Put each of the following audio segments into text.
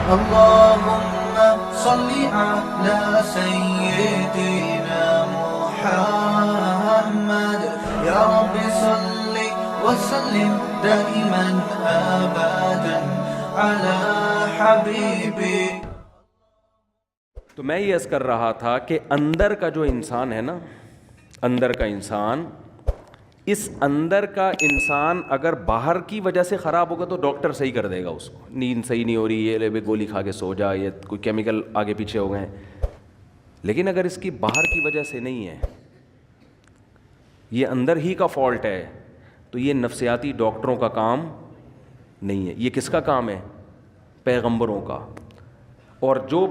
اللهم صل على سيدنا محمد يا رب صل وسلم دائما ابدا على حبيبي. تو میں یہ عرض کر رہا تھا کہ اندر کا جو انسان ہے نا، اندر کا انسان، اس اندر کا انسان اگر باہر کی وجہ سے خراب ہوگا تو ڈاکٹر صحیح کر دے گا اس کو، نیند صحیح نہیں ہو رہی، یہ لے گولی کھا کے سو جا، یہ کوئی کیمیکل آگے پیچھے ہو گئے ہیں. لیکن اگر اس کی باہر کی وجہ سے نہیں ہے، یہ اندر ہی کا فالٹ ہے، تو یہ نفسیاتی ڈاکٹروں کا کام نہیں ہے. یہ کس کا کام ہے؟ پیغمبروں کا. اور جو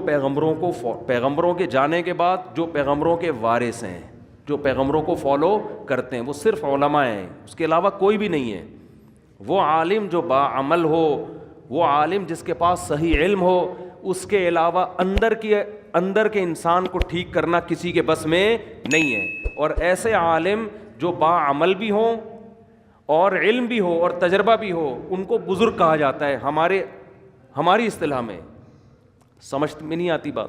پیغمبروں کے جانے کے بعد جو پیغمبروں کے وارث ہیں، جو پیغمبروں کو فالو کرتے ہیں، وہ صرف علماء ہیں، اس کے علاوہ کوئی بھی نہیں ہے. وہ عالم جو باعمل ہو، وہ عالم جس کے پاس صحیح علم ہو، اس کے علاوہ اندر کے انسان کو ٹھیک کرنا کسی کے بس میں نہیں ہے. اور ایسے عالم جو باعمل بھی ہوں اور علم بھی ہو اور تجربہ بھی ہو، ان کو بزرگ کہا جاتا ہے ہماری اصطلاح میں. سمجھ میں نہیں آتی بات؟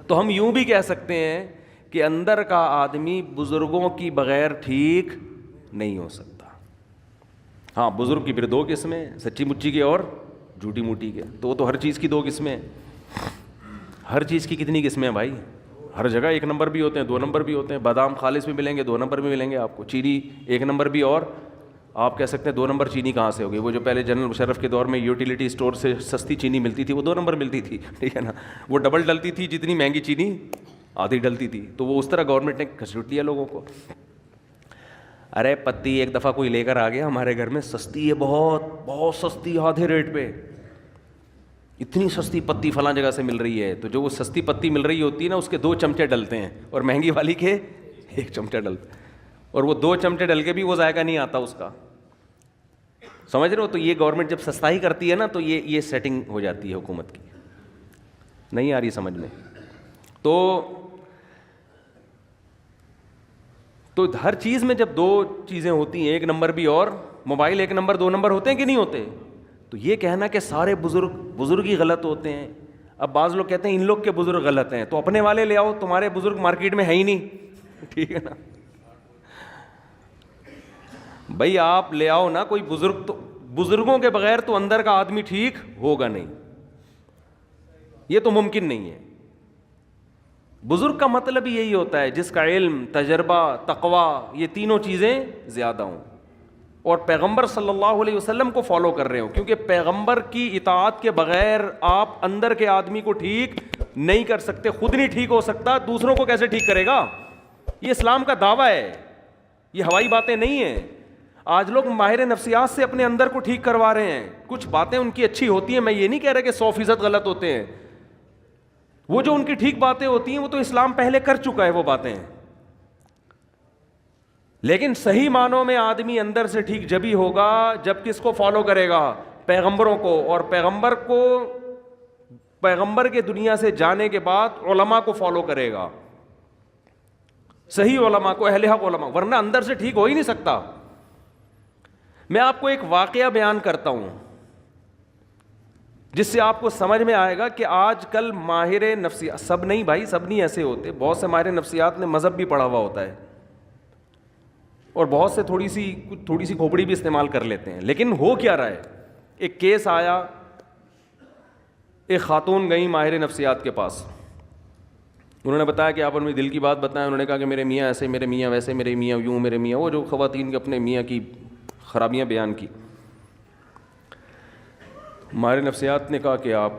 تو ہم یوں بھی کہہ سکتے ہیں کہ اندر کا آدمی بزرگوں کی بغیر ٹھیک نہیں ہو سکتا. ہاں، بزرگ کی پھر دو قسمیں، سچی مچی کے اور جھوٹی موٹی کے. تو وہ تو ہر چیز کی دو قسمیں ہیں. ہر چیز کی کتنی قسمیں ہیں بھائی؟ ہر جگہ ایک نمبر بھی ہوتے ہیں، دو نمبر بھی ہوتے ہیں. بادام خالص بھی ملیں گے، دو نمبر بھی ملیں گے آپ کو. چینی ایک نمبر بھی، اور آپ کہہ سکتے ہیں دو نمبر چینی کہاں سے ہوگی؟ وہ جو پہلے جنرل مشرف کے دور میں یوٹیلیٹی اسٹور سے سستی چینی ملتی تھی، وہ دو نمبر ملتی تھی، ٹھیک ہے نا. وہ ڈبل ڈلتی تھی، جتنی مہنگی چینی آدھی ڈلتی تھی. تو وہ اس طرح گورنمنٹ نے گھسیٹ دیا لوگوں کو. ارے پتی ایک دفعہ کوئی لے کر آ گیا ہمارے گھر میں، سستی ہے، بہت بہت سستی، آدھے ریٹ پہ. اتنی سستی پتی فلاں جگہ سے مل رہی ہے. تو جو وہ سستی پتی مل رہی ہوتی ہے نا، اس کے 2 چمچے ڈلتے ہیں، اور مہنگی والی کے 1 چمچہ ڈلتا ہے. اور وہ 2 چمچے ڈل کے بھی وہ ذائقہ نہیں آتا اس کا. سمجھ رہے ہو؟ تو یہ گورنمنٹ جب سستائی کرتی ہے نا، تو یہ سیٹنگ ہو جاتی ہے حکومت کی. نہیں آ رہی سمجھ میں؟ تو ہر چیز میں جب 2 چیزیں ہوتی ہیں، 1 نمبر بھی اور موبائل 1 نمبر 2 نمبر ہوتے ہیں کہ نہیں ہوتے؟ تو یہ کہنا کہ سارے بزرگ ہی غلط ہوتے ہیں. اب بعض لوگ کہتے ہیں ان لوگ کے بزرگ غلط ہیں، تو اپنے والے لے آؤ، تمہارے بزرگ مارکیٹ میں ہے ہی نہیں، ٹھیک ہے نا بھائی. آپ لے آؤ نا کوئی بزرگ. تو بزرگوں کے بغیر تو اندر کا آدمی ٹھیک ہوگا نہیں، یہ تو ممکن نہیں ہے. بزرگ کا مطلب یہی ہوتا ہے جس کا علم، تجربہ، تقوی، یہ تینوں چیزیں زیادہ ہوں، اور پیغمبر صلی اللہ علیہ وسلم کو فالو کر رہے ہو. کیونکہ پیغمبر کی اطاعت کے بغیر آپ اندر کے آدمی کو ٹھیک نہیں کر سکتے. خود نہیں ٹھیک ہو سکتا، دوسروں کو کیسے ٹھیک کرے گا؟ یہ اسلام کا دعویٰ ہے، یہ ہوائی باتیں نہیں ہیں. آج لوگ ماہر نفسیات سے اپنے اندر کو ٹھیک کروا رہے ہیں. کچھ باتیں ان کی اچھی ہوتی ہیں، میں یہ نہیں کہہ رہا کہ 100% غلط ہوتے ہیں. وہ جو ان کی ٹھیک باتیں ہوتی ہیں وہ تو اسلام پہلے کر چکا ہے وہ باتیں. لیکن صحیح معنوں میں آدمی اندر سے ٹھیک جبھی ہوگا جب کس کو فالو کرے گا؟ پیغمبروں کو. اور پیغمبر کے دنیا سے جانے کے بعد علماء کو فالو کرے گا، صحیح علماء کو، اہل حق علماء، ورنہ اندر سے ٹھیک ہو ہی نہیں سکتا. میں آپ کو ایک واقعہ بیان کرتا ہوں جس سے آپ کو سمجھ میں آئے گا کہ آج کل ماہر نفسیات، سب نہیں بھائی، سب نہیں ایسے ہوتے. بہت سے ماہر نفسیات نے مذہب بھی پڑھا ہوا ہوتا ہے، اور بہت سے تھوڑی سی کھوپڑی بھی استعمال کر لیتے ہیں. لیکن ہو کیا رہا ہے؟ ایک کیس آیا، ایک خاتون گئی ماہر نفسیات کے پاس. انہوں نے بتایا کہ آپ اپنی دل کی بات بتائیں. انہوں نے کہا کہ میرے میاں ایسے، میرے میاں ویسے، میرے میاں یوں، میرے میاں وہ، جو خواتین کے اپنے میاں کی خرابیاں بیان کی. ماہر نفسیات نے کہا کہ آپ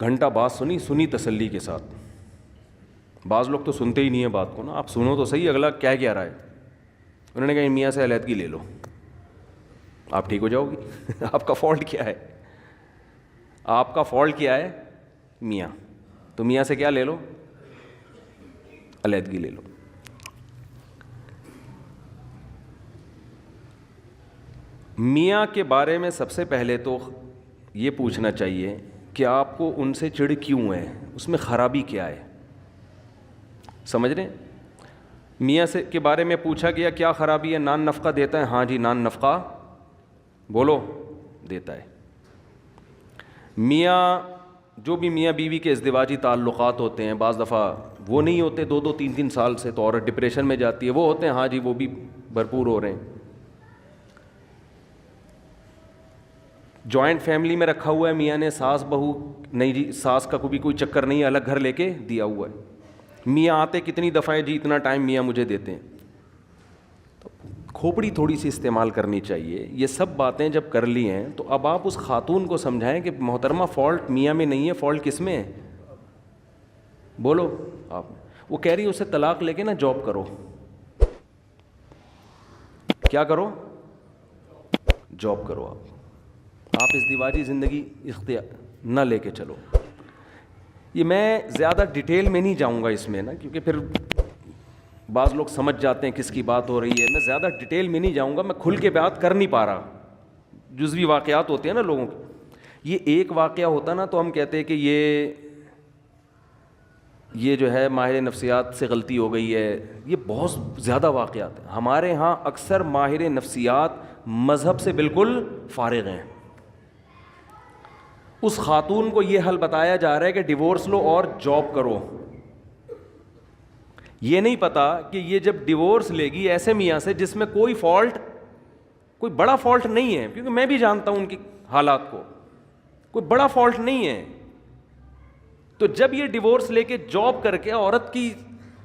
گھنٹہ بات سنی تسلی کے ساتھ. بعض لوگ تو سنتے ہی نہیں ہیں بات کو نا، آپ سنو تو صحیح اگلا کیا رہا ہے. انہوں نے کہا میاں سے علیحدگی لے لو، آپ ٹھیک ہو جاؤ گی. آپ کا فالٹ کیا ہے؟ آپ کا فالٹ کیا ہے؟ میاں. تو میاں سے کیا لے لو؟ علیحدگی لے لو. میاں کے بارے میں سب سے پہلے تو یہ پوچھنا چاہیے کہ آپ کو ان سے چڑ کیوں ہے، اس میں خرابی کیا ہے. سمجھ رہے ہیں؟ میاں سے کے بارے میں پوچھا گیا کیا خرابی ہے؟ نان نفقہ دیتا ہے؟ ہاں جی نان نفقہ بولو دیتا ہے. میاں جو بھی میاں بیوی کے ازدواجی تعلقات ہوتے ہیں بعض دفعہ وہ نہیں ہوتے 2-3 سال سے، تو عورت ڈپریشن میں جاتی ہے. وہ ہوتے ہیں، ہاں جی وہ بھی بھرپور ہو رہے ہیں. جوائنٹ فیملی میں رکھا ہوا ہے میاں نے ساس بہو، نہیں جی ساس کا کوئی چکر نہیں ہے، الگ گھر لے کے دیا ہوا ہے. میاں آتے کتنی دفعہ ہیں جی اتنا ٹائم میاں مجھے دیتے ہیں. تو کھوپڑی تھوڑی سی استعمال کرنی چاہیے. یہ سب باتیں جب کر لی ہیں تو اب آپ اس خاتون کو سمجھائیں کہ محترمہ فالٹ میاں میں نہیں ہے، فالٹ کس میں ہے؟ بولو آپ. وہ کہہ رہی ہے اسے طلاق لے کے نا جاب کرو. کیا کرو؟ جاب کرو. آپ ازدواجی زندگی اختیار نہ لے کے چلو. یہ میں زیادہ ڈیٹیل میں نہیں جاؤں گا اس میں نا، کیونکہ پھر بعض لوگ سمجھ جاتے ہیں کس کی بات ہو رہی ہے. میں زیادہ ڈیٹیل میں نہیں جاؤں گا، میں کھل کے بات کر نہیں پا رہا. جزوی واقعات ہوتے ہیں نا لوگوں کے. یہ ایک واقعہ ہوتا نا تو ہم کہتے ہیں کہ یہ جو ہے ماہر نفسیات سے غلطی ہو گئی ہے. یہ بہت زیادہ واقعات ہیں. ہمارے ہاں اکثر ماہر نفسیات مذہب سے بالکل فارغ ہیں. اس خاتون کو یہ حل بتایا جا رہا ہے کہ ڈیورس لو اور جاب کرو. یہ نہیں پتا کہ یہ جب ڈیورس لے گی ایسے میاں سے جس میں کوئی بڑا فالٹ نہیں ہے، کیونکہ میں بھی جانتا ہوں ان کی حالات کو، کوئی بڑا فالٹ نہیں ہے. تو جب یہ ڈیورس لے کے جاب کر کے، عورت کی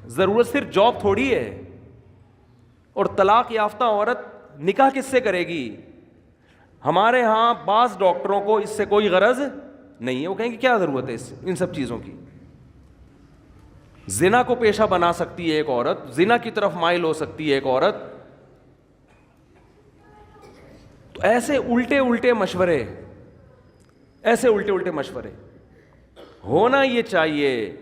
ضرورت صرف جاب تھوڑی ہے، اور طلاق یافتہ عورت نکاح کس سے کرے گی؟ ہمارے ہاں بعض ڈاکٹروں کو اس سے کوئی غرض نہیں ہے. وہ کہیں گے کیا ضرورت ہے ان سب چیزوں کی؟ زنا کو پیشہ بنا سکتی ہے ایک عورت، زنا کی طرف مائل ہو سکتی ہے ایک عورت. تو ایسے الٹے مشورے ہونا یہ چاہیے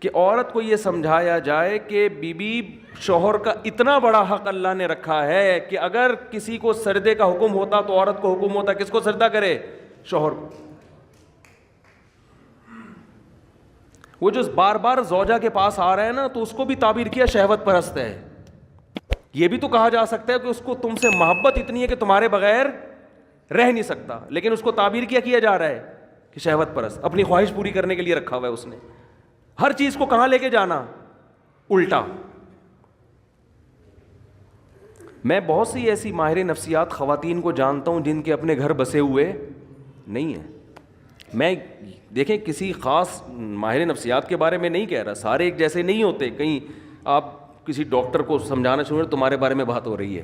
کہ عورت کو یہ سمجھایا جائے کہ بیوی شوہر کا اتنا بڑا حق اللہ نے رکھا ہے کہ اگر کسی کو سردے کا حکم ہوتا تو عورت کو حکم ہوتا کس کو سردہ کرے؟ شوہر کو. وہ جو بار بار زوجہ کے پاس آ رہا ہے نا، تو اس کو بھی تعبیر کیا شہوت پرست ہے. یہ بھی تو کہا جا سکتا ہے کہ اس کو تم سے محبت اتنی ہے کہ تمہارے بغیر رہ نہیں سکتا، لیکن اس کو تعبیر کیا جا رہا ہے کہ شہوت پرست. اپنی خواہش پوری کرنے کے لیے رکھا ہوا ہے اس نے. ہر چیز کو کہاں لے کے جانا؟ الٹا. میں بہت سی ایسی ماہر نفسیات خواتین کو جانتا ہوں جن کے اپنے گھر بسے ہوئے نہیں ہیں. میں دیکھیں کسی خاص ماہر نفسیات کے بارے میں نہیں کہہ رہا، سارے ایک جیسے نہیں ہوتے. کہیں آپ کسی ڈاکٹر کو سمجھانا شروع کریں تمہارے بارے میں بات ہو رہی ہے.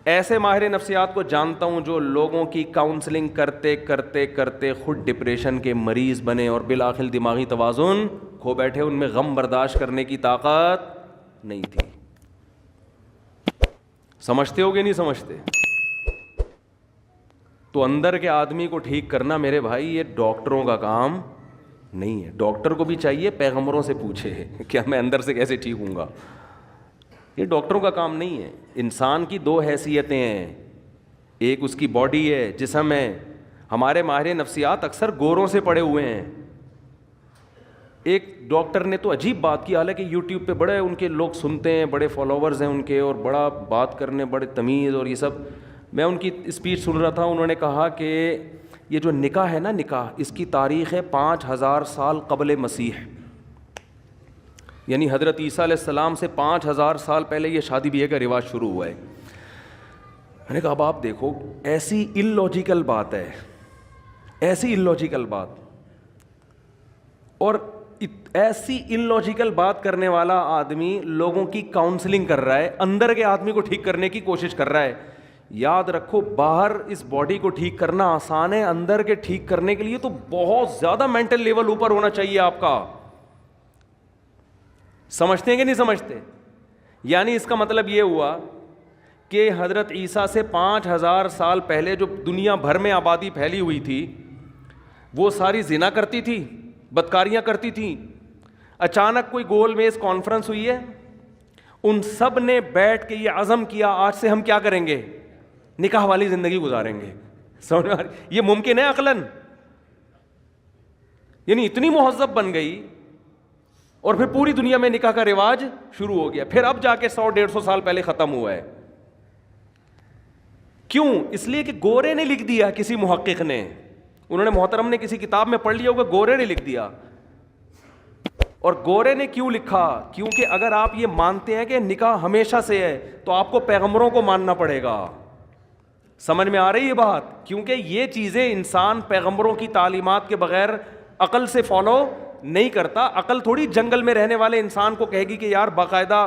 ایسے ماہر نفسیات کو جانتا ہوں جو لوگوں کی کاؤنسلنگ کرتے خود ڈپریشن کے مریض بنے اور بالآخر دماغی توازن کھو بیٹھے. ان میں غم برداشت کرنے کی طاقت نہیں تھی. سمجھتے ہو گے نہیں سمجھتے؟ تو اندر کے آدمی کو ٹھیک کرنا میرے بھائی یہ ڈاکٹروں کا کام نہیں ہے. ڈاکٹر کو بھی چاہیے پیغمبروں سے پوچھے کیا میں اندر سے کیسے ٹھیک ہوں گا. یہ ڈاکٹروں کا کام نہیں ہے. انسان کی دو حیثیتیں ہیں، ایک اس کی باڈی ہے، جسم ہے. ہمارے ماہر نفسیات اکثر گوروں سے پڑے ہوئے ہیں. ایک ڈاکٹر نے تو عجیب بات کی، حالانکہ یوٹیوب پہ بڑے ان کے لوگ سنتے ہیں، بڑے فالوورز ہیں ان کے، اور بڑا بات کرنے بڑے تمیز اور یہ سب. میں ان کی اسپیچ سن رہا تھا. انہوں نے کہا کہ یہ جو نکاح ہے نا، نکاح اس کی تاریخ ہے 5000 سال قبل مسیح، یعنی حضرت عیسیٰ علیہ السلام سے 5000 سال پہلے یہ شادی بیاہ کا رواج شروع ہوا ہے. میں نے کہا اب آپ دیکھو ایسی ان لاجیکل بات ہے، ایسی ان لاجیکل بات، اور ایسی ان لاجیکل بات کرنے والا آدمی لوگوں کی کاؤنسلنگ کر رہا ہے، اندر کے آدمی کو ٹھیک کرنے کی کوشش کر رہا ہے. یاد رکھو باہر اس باڈی کو ٹھیک کرنا آسان ہے، اندر کے ٹھیک کرنے کے لیے تو بہت زیادہ مینٹل لیول اوپر ہونا چاہیے آپ کا. سمجھتے ہیں کہ نہیں سمجھتے؟ یعنی اس کا مطلب یہ ہوا کہ حضرت عیسیٰ سے 5000 سال پہلے جو دنیا بھر میں آبادی پھیلی ہوئی تھی وہ ساری زنا کرتی تھی، بدکاریاں کرتی تھیں. اچانک کوئی گول میز کانفرنس ہوئی ہے، ان سب نے بیٹھ کے یہ عزم کیا آج سے ہم کیا کریں گے؟ نکاح والی زندگی گزاریں گے. سمجھ میں؟ یہ ممکن ہے عقلاً؟ یعنی اتنی مہذب بن گئی اور پھر پوری دنیا میں نکاح کا رواج شروع ہو گیا. پھر اب جا کے 100-150 سال پہلے ختم ہوا ہے. کیوں؟ اس لیے کہ گورے نے لکھ دیا کسی محقق نے. انہوں نے محترم نے کسی کتاب میں پڑھ لیا ہوگا, گورے نے لکھ دیا. اور گورے نے کیوں لکھا؟ کیونکہ اگر آپ یہ مانتے ہیں کہ نکاح ہمیشہ سے ہے تو آپ کو پیغمبروں کو ماننا پڑے گا. سمجھ میں آ رہی ہے بات؟ کیونکہ یہ چیزیں انسان پیغمبروں کی تعلیمات کے بغیر عقل سے فالو نہیں کرتا. عقل تھوڑی جنگل میں رہنے والے انسان کو کہے گی کہ یار باقاعدہ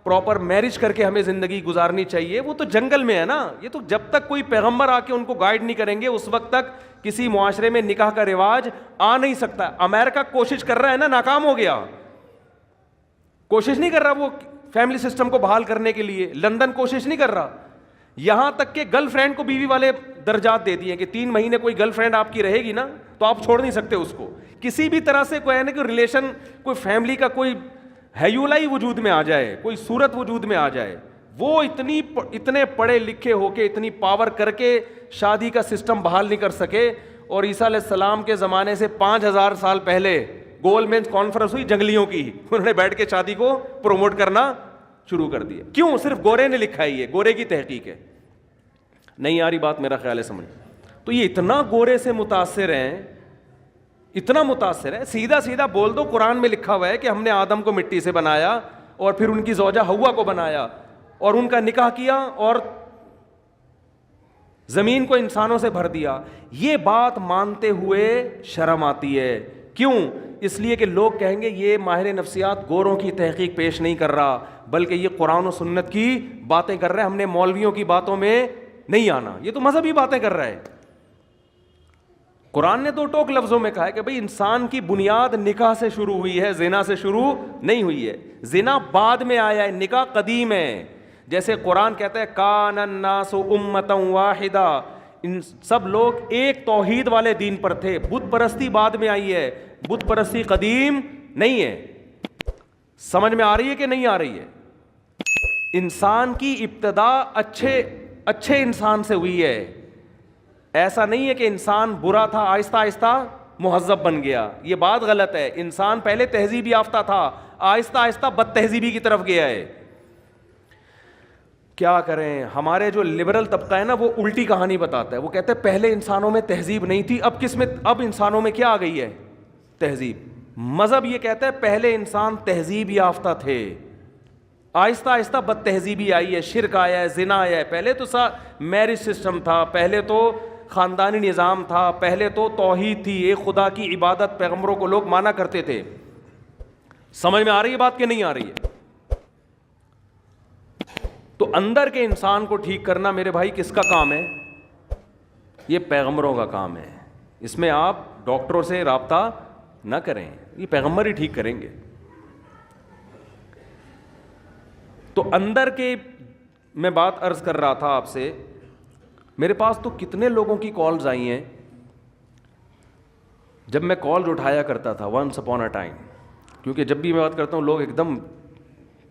پراپر میرج کر کے ہمیں زندگی گزارنی چاہیے. وہ تو جنگل میں ہے نا. یہ تو جب تک کوئی پیغمبر آ کے ان کو گائیڈ نہیں کریں گے اس وقت تک کسی معاشرے میں نکاح کا رواج آ نہیں سکتا. امریکہ کوشش کر رہا ہے نا, ناکام ہو گیا. کوشش نہیں کر رہا وہ فیملی سسٹم کو بحال کرنے کے لیے. لندن کوشش نہیں کر رہا. یہاں تک کہ گرل فرینڈ کو بیوی والے درجات دے دیے کہ 3 مہینے کوئی گرل فرینڈ آپ کی رہے گی نا تو آپ چھوڑ نہیں سکتے اس کو. کسی بھی طرح سے کوئی ہے نا کہ ریلیشن, کوئی فیملی کا کوئی ہیولا ہی وجود میں آ جائے, کوئی صورت وجود میں آ جائے, وہ اتنے پڑھے لکھے ہو کے اتنی پاور کر کے شادی کا سسٹم بحال نہیں کر سکے. اور عیسیٰ علیہ السلام کے زمانے سے 5000 سال پہلے گول مینس کانفرنس ہوئی جنگلیوں کی, انہوں نے بیٹھ کے شادی کو پروموٹ کرنا شروع کر دیا. کیوں؟ صرف گورے نے لکھا ہی ہے, گورے کی تحقیق ہے. نہیں آ رہی بات میرا خیال ہے سمجھ. تو یہ اتنا گورے سے متاثر ہیں, اتنا متاثر ہے. سیدھا سیدھا بول دو, قرآن میں لکھا ہوا ہے کہ ہم نے آدم کو مٹی سے بنایا اور پھر ان کی زوجہ حوا کو بنایا اور ان کا نکاح کیا اور زمین کو انسانوں سے بھر دیا. یہ بات مانتے ہوئے شرم آتی ہے. کیوں؟ اس لیے کہ لوگ کہیں گے یہ ماہر نفسیات گوروں کی تحقیق پیش نہیں کر رہا بلکہ یہ قرآن و سنت کی باتیں کر رہا ہے, ہم نے مولویوں کی باتوں میں نہیں آنا. یہ تو مذہبی باتیں کر رہا ہے. قرآن نے 2 ٹوک لفظوں میں کہا ہے کہ بھئی انسان کی بنیاد نکاح سے شروع ہوئی ہے, زنا سے شروع نہیں ہوئی ہے. زنا بعد میں آیا ہے, نکاح قدیم ہے. جیسے قرآن کہتا ہے کان الناس امتا واحدہ, ان سب لوگ ایک توحید والے دین پر تھے. بت پرستی بعد میں آئی ہے, بت پرستی قدیم نہیں ہے. سمجھ میں آ رہی ہے کہ نہیں آ رہی ہے؟ انسان کی ابتدا اچھے انسان سے ہوئی ہے. ایسا نہیں ہے کہ انسان برا تھا آہستہ آہستہ مہذب بن گیا. یہ بات غلط ہے. انسان پہلے تہذیب یافتہ تھا, آہستہ آہستہ بد تہذیبی کی طرف گیا ہے. کیا کریں؟ ہمارے جو لبرل طبقہ ہے نا وہ الٹی کہانی بتاتا ہے. وہ کہتے ہیں پہلے انسانوں میں تہذیب نہیں تھی, اب انسانوں میں کیا آ گئی ہے؟ تہذیب. مذہب یہ کہتا ہے پہلے انسان تہذیب یافتہ تھے, آہستہ آہستہ بد تہذیبی آئی ہے, شرک آیا ہے, زنا آیا ہے. پہلے تو میرج سسٹم تھا, پہلے تو خاندانی نظام تھا, پہلے تو توحید تھی, ایک خدا کی عبادت پیغمبروں کو لوگ مانا کرتے تھے. سمجھ میں آ رہی ہے بات کہ نہیں آ رہی ہے؟ تو اندر کے انسان کو ٹھیک کرنا میرے بھائی کس کا کام ہے؟ یہ پیغمبروں کا کام ہے. اس میں آپ ڈاکٹروں سے رابطہ نہ کریں, یہ پیغمبر ہی ٹھیک کریں گے. تو اندر کے میں بات عرض کر رہا تھا آپ سے, میرے پاس تو کتنے لوگوں کی کالز آئی ہیں. جب میں کالز اٹھایا کرتا تھا ونس اپون اے ٹائم, کیونکہ جب بھی میں بات کرتا ہوں لوگ ایک دم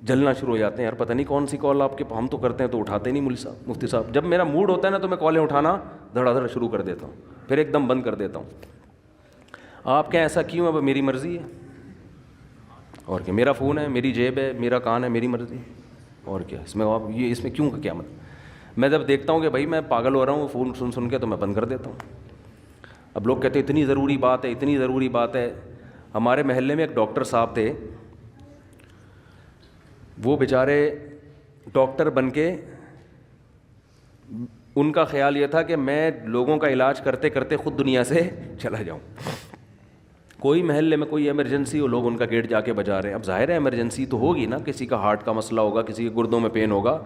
جلنا شروع ہو جاتے ہیں, یار پتہ نہیں کون سی کال آپ کے, ہم تو کرتے ہیں تو اٹھاتے نہیں مفتی صاحب. جب میرا موڈ ہوتا ہے نا تو میں کالیں اٹھانا دھڑا دھڑ شروع کر دیتا ہوں, پھر ایک دم بند کر دیتا ہوں. آپ کیا ایسا کیوں؟ اب میری مرضی ہے, اور کہ میرا فون ہے, میری جیب ہے, میرا کان ہے, میری مرضی, اور کیا اس میں آپ یہ اس میں کیوں کا کیا مطلب؟ میں جب دیکھتا ہوں کہ بھائی میں پاگل ہو رہا ہوں فون سن کے تو میں بند کر دیتا ہوں. اب لوگ کہتے ہیں اتنی ضروری بات ہے, اتنی ضروری بات ہے. ہمارے محلے میں ایک ڈاکٹر صاحب تھے, وہ بیچارے ڈاکٹر بن کے ان کا خیال یہ تھا کہ میں لوگوں کا علاج کرتے کرتے خود دنیا سے چلا جاؤں. کوئی محلے میں کوئی ایمرجنسی ہو, لوگ ان کا گیٹ جا کے بجا رہے ہیں. اب ظاہر ہے ایمرجنسی تو ہوگی نا, کسی کا ہارٹ کا مسئلہ ہوگا, کسی کے گردوں میں پین ہوگا.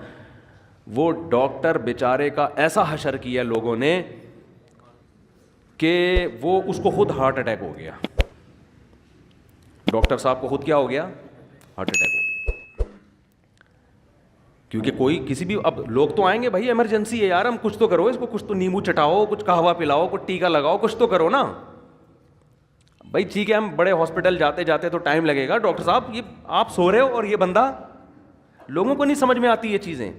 وہ ڈاکٹر بیچارے کا ایسا حشر کیا لوگوں نے کہ وہ اس کو خود ہارٹ اٹیک ہو گیا. ڈاکٹر صاحب کو خود کیا ہو گیا؟ ہارٹ اٹیک ہو گیا. کیونکہ کوئی کسی بھی, اب لوگ تو آئیں گے بھائی ایمرجنسی ہے یار, ہم کچھ تو کرو اس کو, کچھ تو نیمبو چٹاؤ, کچھ قہوہ پلاؤ, کچھ ٹیکا لگاؤ, کچھ تو کرو نا بھائی. ٹھیک ہے ہم بڑے ہاسپٹل جاتے جاتے تو ٹائم لگے گا, ڈاکٹر صاحب یہ آپ سو رہے ہو اور یہ بندہ, لوگوں کو نہیں سمجھ میں آتی یہ چیزیں.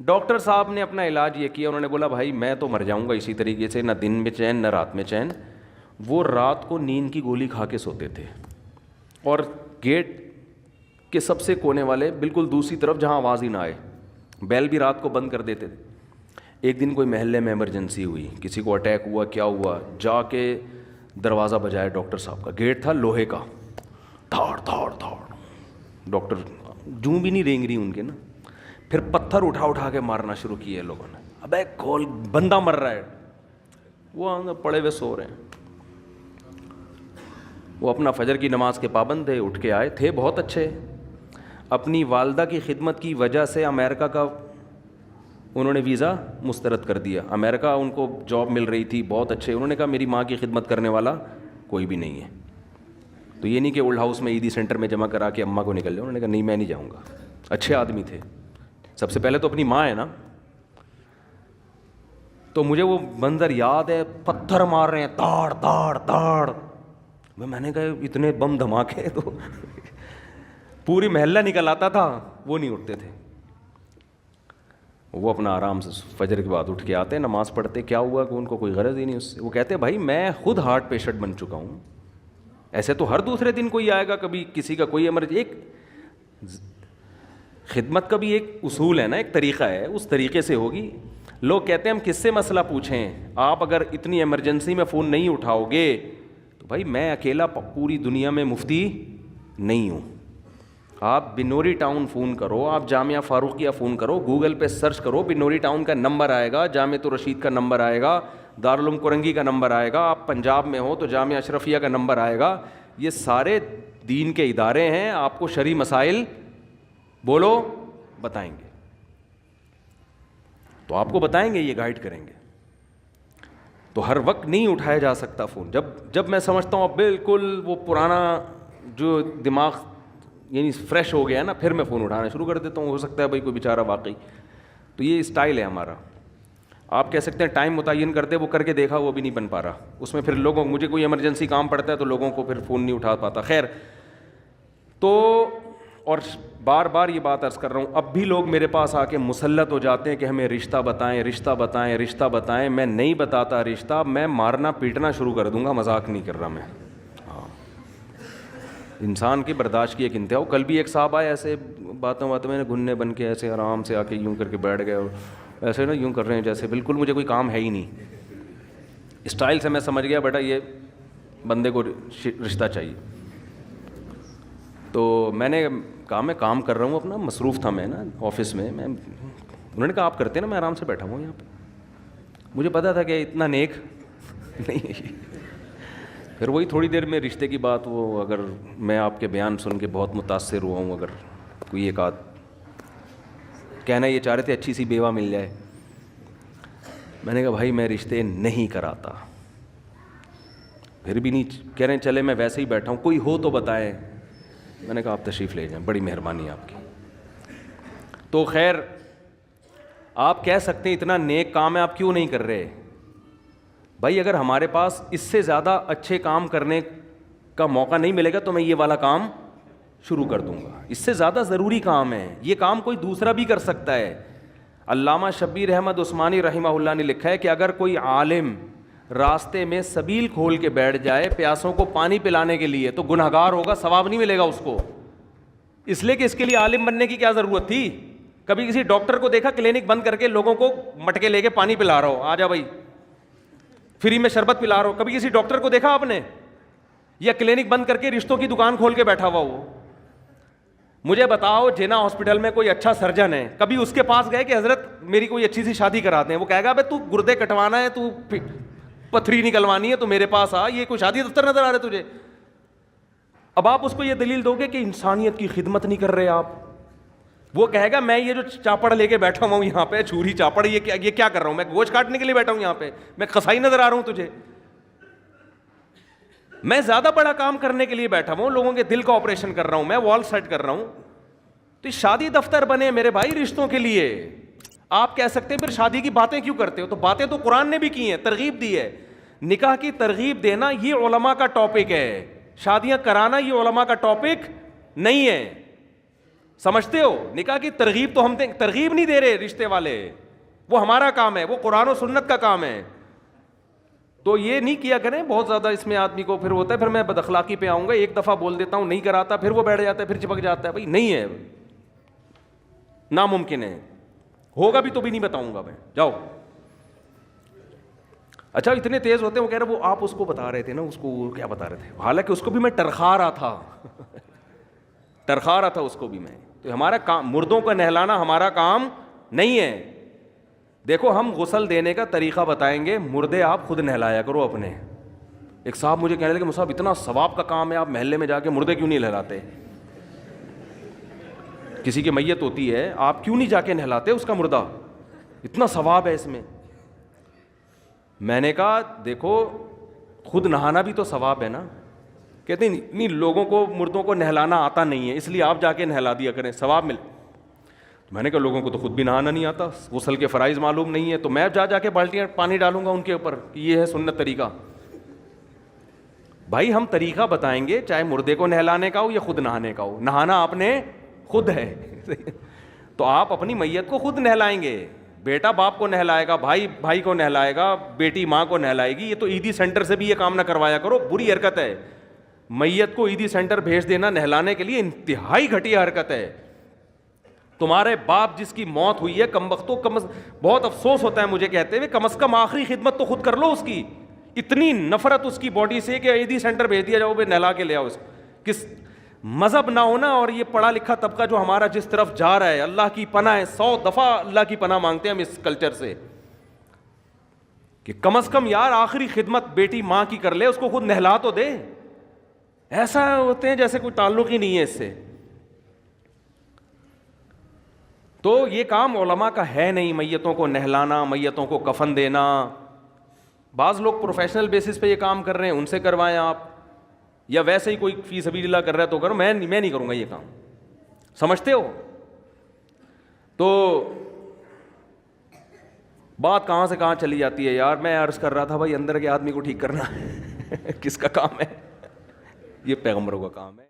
ڈاکٹر صاحب نے اپنا علاج یہ کیا, انہوں نے بولا بھائی میں تو مر جاؤں گا اسی طریقے سے, نہ دن میں چین نہ رات میں چین. وہ رات کو نیند کی گولی کھا کے سوتے تھے, اور گیٹ کے سب سے کونے والے بالکل دوسری طرف جہاں آواز ہی نہ آئے, بیل بھی رات کو بند کر دیتے تھے. ایک دن کوئی محلے میں ایمرجنسی ہوئی, کسی کو اٹیک ہوا, کیا ہوا, جا کے دروازہ بجایا ڈاکٹر صاحب کا, گیٹ تھا لوہے کا, دھاڑ دھاڑ دھاڑ, ڈاکٹر جوں بھی نہیں رینگ رہی ان کے نا, پھر پتھر اٹھا کے مارنا شروع کیے لوگوں نے, ابے کھول, بندہ مر رہا ہے, وہ پڑے ہوئے سو رہے ہیں. وہ اپنا فجر کی نماز کے پابند تھے, اٹھ کے آئے تھے بہت اچھے, اپنی والدہ کی خدمت کی وجہ سے امریکہ کا انہوں نے ویزا مسترد کر دیا. امریکہ ان کو جاب مل رہی تھی, بہت اچھے, انہوں نے کہا میری ماں کی خدمت کرنے والا کوئی بھی نہیں ہے. تو یہ نہیں کہ اولڈ ہاؤس میں عیدی سینٹر میں جمع کرا کے اماں کو نکل جاؤ, انہوں نے کہا نہیں میں نہیں جاؤں گا. اچھے آدمی تھے, سب سے پہلے تو اپنی ماں ہے نا. تو مجھے وہ منظر یاد ہے, پتھر مار رہے ہیں تاڑ تاڑ تاڑ. میں نے کہا اتنے بم دھماکے, تو پوری محلہ نکل آتا تھا, وہ نہیں اٹھتے تھے. وہ اپنا آرام سے فجر کے بعد اٹھ کے آتے, نماز پڑھتے. کیا ہوا کہ ان کو کوئی غرض ہی نہیں اس سے. وہ کہتے بھائی میں خود ہارٹ پیشنٹ بن چکا ہوں, ایسے تو ہر دوسرے دن کوئی آئے گا, کبھی کسی کا کوئی ایمرجنسی. ایک خدمت کا بھی ایک اصول ہے نا, ایک طریقہ ہے, اس طریقے سے ہوگی. لوگ کہتے ہیں ہم کس سے مسئلہ پوچھیں, آپ اگر اتنی ایمرجنسی میں فون نہیں اٹھاؤ گے تو بھائی میں اکیلا پوری دنیا میں مفتی نہیں ہوں. آپ بنوری ٹاؤن فون کرو, آپ جامعہ فاروقیہ فون کرو, گوگل پہ سرچ کرو, بنوری ٹاؤن کا نمبر آئے گا, جامعۃ الرشید کا نمبر آئے گا, دارالعلوم کرنگی کا نمبر آئے گا, آپ پنجاب میں ہو تو جامعہ اشرفیہ کا نمبر آئے گا. یہ سارے دین کے ادارے ہیں, آپ کو شرعی مسائل بولو بتائیں گے, تو آپ کو بتائیں گے, یہ گائیڈ کریں گے. تو ہر وقت نہیں اٹھایا جا سکتا فون. جب میں سمجھتا ہوں اب بالکل وہ پرانا جو دماغ یعنی فریش ہو گیا ہے نا, پھر میں فون اٹھانا شروع کر دیتا ہوں. ہو سکتا ہے بھائی کوئی بیچارہ واقعی, تو یہ اسٹائل ہے ہمارا. آپ کہہ سکتے ہیں ٹائم متعین کرتے, وہ کر کے دیکھا وہ بھی نہیں بن پا رہا. اس میں پھر لوگوں, مجھے کوئی ایمرجنسی کام پڑتا ہے تو لوگوں کو پھر فون نہیں اٹھا پاتا. خیر, تو اور بار بار یہ بات عرض کر رہا ہوں, اب بھی لوگ میرے پاس آ کے مسلط ہو جاتے ہیں کہ ہمیں رشتہ بتائیں, رشتہ بتائیں, رشتہ بتائیں. میں نہیں بتاتا رشتہ, میں مارنا پیٹنا شروع کر دوں گا, مذاق نہیں کر رہا میں. انسان کی برداشت کی ایک انتہا. کل بھی ایک صاحب آئے, ایسے باتوں میں نے گھننے بن کے ایسے آرام سے آ کے یوں کر کے بیٹھ گئے, اور ایسے نا یوں کر رہے ہیں جیسے بالکل مجھے کوئی کام ہے ہی نہیں. اسٹائل سے میں سمجھ گیا بیٹا یہ بندے کو رشتہ چاہیے. تو میں نے کہا میں کام کر رہا ہوں اپنا, مصروف تھا میں نا آفس میں. انہوں نے کہا آپ کرتے نا, میں آرام سے بیٹھا ہوں یہاں پہ. مجھے پتا تھا کہ اتنا نیک نہیں ہے. پھر وہی تھوڑی دیر میں رشتے کی بات, وہ اگر میں آپ کے بیان سن کے بہت متاثر ہوا ہوں, اگر کوئی ایک آدھ کہنا یہ چاہ رہے تھے اچھی سی بیوہ مل جائے, میں نے کہا بھائی میں رشتے نہیں کراتا. پھر بھی نہیں کہہ رہے ہیں چلے میں ویسے ہی بیٹھا ہوں, کوئی ہو تو بتائیں. میں نے کہا آپ تشریف لے جائیں, بڑی مہربانی آپ کی. تو خیر, آپ کہہ سکتے ہیں اتنا نیک کام ہے آپ کیوں نہیں کر رہے. بھائی اگر ہمارے پاس اس سے زیادہ اچھے کام کرنے کا موقع نہیں ملے گا تو میں یہ والا کام شروع کر دوں گا. اس سے زیادہ ضروری کام ہے, یہ کام کوئی دوسرا بھی کر سکتا ہے. علامہ شبیر احمد عثمانی رحمہ اللہ نے لکھا ہے کہ اگر کوئی عالم راستے میں سبیل کھول کے بیٹھ جائے پیاسوں کو پانی پلانے کے لیے تو گنہگار ہوگا, ثواب نہیں ملے گا اس کو. اس لیے کہ اس کے لیے عالم بننے کی کیا ضرورت تھی. کبھی کسی ڈاکٹر کو دیکھا کلینک بند کر کے لوگوں کو مٹکے لے کے پانی پلا رہا ہو, آ جا بھائی فری میں شربت پلا رہا ہو. کبھی کسی ڈاکٹر کو دیکھا آپ نے, یا کلینک بند کر کے رشتوں کی دکان کھول کے بیٹھا ہوا ہو. مجھے بتاؤ جینا ہاسپٹل میں کوئی اچھا سرجن ہے, کبھی اس کے پاس گئے کہ حضرت میری کوئی اچھی سی شادی کراتے ہیں, وہ کہے گا بھائی تو گردے کٹوانا ہے, تو پتھری نکلوانی ہے, تو میرے پاس آ, یہ کوئی شادی دفتر نظر آ رہا ہے تجھے. اب آپ اس کو یہ دلیل دو گے کہ انسانیت کی خدمت نہیں کر رہے آپ. وہ کہے گا میں یہ جو چاپڑ لے کے بیٹھا ہوا ہوں یہاں پہ, چھری چاپڑ, یہ کیا کر رہا ہوں, میں گوشت کاٹنے کے لیے بیٹھا ہوں یہاں پہ, میں قصائی نظر آ رہا ہوں تجھے. میں زیادہ بڑا کام کرنے کے لیے بیٹھا ہوں, لوگوں کے دل کا آپریشن کر رہا ہوں, میں وال سیٹ کر رہا ہوں. تو شادی دفتر بنے میرے بھائی رشتوں کے لیے. آپ کہہ سکتے ہیں پھر شادی کی باتیں کیوں کرتے ہو, تو باتیں تو قرآن نے بھی کی ہیں, ترغیب دی ہے. نکاح کی ترغیب دینا یہ علماء کا ٹاپک ہے, شادیاں کرانا یہ علماء کا ٹاپک نہیں ہے. سمجھتے ہو, نکاح کی ترغیب تو ہم ترغیب نہیں دے رہے رشتے والے, وہ ہمارا کام ہے, وہ قرآن و سنت کا کام ہے. تو یہ نہیں کیا کریں بہت زیادہ, اس میں آدمی کو پھر ہوتا ہے پھر میں بد اخلاقی پہ آؤں گا, ایک دفعہ بول دیتا ہوں نہیں کراتا, پھر وہ بیٹھ جاتا ہے, پھر چپک جاتا ہے. بھائی نہیں ہے, ناممکن ہے, ہوگا بھی تو بھی نہیں بتاؤں گا میں, جاؤ اچھا اتنے تیز ہوتے ہیں, وہ کہہ رہے وہ آپ اس کو بتا رہے تھے نا, اس کو کیا بتا رہے تھے, حالانکہ اس کو بھی میں ٹرخا رہا تھا ٹرخا رہا تھا اس کو بھی میں. تو ہمارا کام مردوں کو نہلانا ہمارا کام نہیں ہے. دیکھو ہم غسل دینے کا طریقہ بتائیں گے, مردے آپ خود نہلایا کرو اپنے. ایک صاحب مجھے کہنے لگے صاحب اتنا ثواب کا کام ہے, آپ محلے میں جا کے مردے کیوں نہیں نہلاتے؟ کسی کی میت ہوتی ہے, آپ کیوں نہیں جا کے نہلاتے اس کا مردہ, اتنا ثواب ہے اس میں. میں نے کہا دیکھو خود نہانا بھی تو ثواب ہے نا. کہتے ہیں نہیں لوگوں کو مردوں کو نہلانا آتا نہیں ہے, اس لیے آپ جا کے نہلا دیا کریں, ثواب مل. میں نے کہا لوگوں کو تو خود بھی نہانا نہیں آتا, غسل کے فرائض معلوم نہیں ہے, تو میں جا کے بالٹیاں پانی ڈالوں گا ان کے اوپر, یہ ہے سنت طریقہ. بھائی ہم طریقہ بتائیں گے, چاہے مردے کو نہلانے کا ہو یا خود نہانے کا ہو, نہانا آپ نے خود ہے. تو آپ اپنی میت کو خود نہلائیں گے, بیٹا باپ کو نہلائے گا, بھائی بھائی کو نہلائے گا, بیٹی ماں کو نہلائے گی. یہ تو عیدی سینٹر سے بھی یہ کام نہ کروایا کرو, بری حرکت ہے. میت کو عیدی سینٹر بھیج دینا نہلانے کے لیے انتہائی گھٹیا حرکت ہے. تمہارے باپ جس کی موت ہوئی ہے کم وقتوں بہت افسوس ہوتا ہے مجھے کہتے ہوئے, کم از کم آخری خدمت تو خود کر لو اس کی. اتنی نفرت اس کی باڈی سے کہ عیدی سینٹر بھیج دیا جاؤ, نہلا کے لے آؤ اس کو. کس مذہب نہ ہونا اور یہ پڑھا لکھا طبقہ جو ہمارا جس طرف جا رہا ہے, اللہ کی پناہ ہے, 100 دفعہ اللہ کی پناہ مانگتے ہیں ہم اس کلچر سے, کہ کم از کم یار آخری خدمت بیٹی ماں کی کر لے, اس کو خود نہلا تو دے. ایسا ہوتے ہیں جیسے کوئی تعلق ہی نہیں ہے اس سے. تو یہ کام علماء کا ہے نہیں, میتوں کو نہلانا, میتوں کو کفن دینا. بعض لوگ پروفیشنل بیسس پہ یہ کام کر رہے ہیں, ان سے کروائیں آپ, یا ویسے ہی کوئی فی سبیل اللہ کر رہا ہے تو کرو, میں نہیں کروں گا یہ کام. سمجھتے ہو؟ تو بات کہاں سے کہاں چلی جاتی ہے یار. میں عرض کر رہا تھا بھائی اندر کے آدمی کو ٹھیک کرنا کس کا کام ہے؟ یہ پیغمبروں کا کام ہے.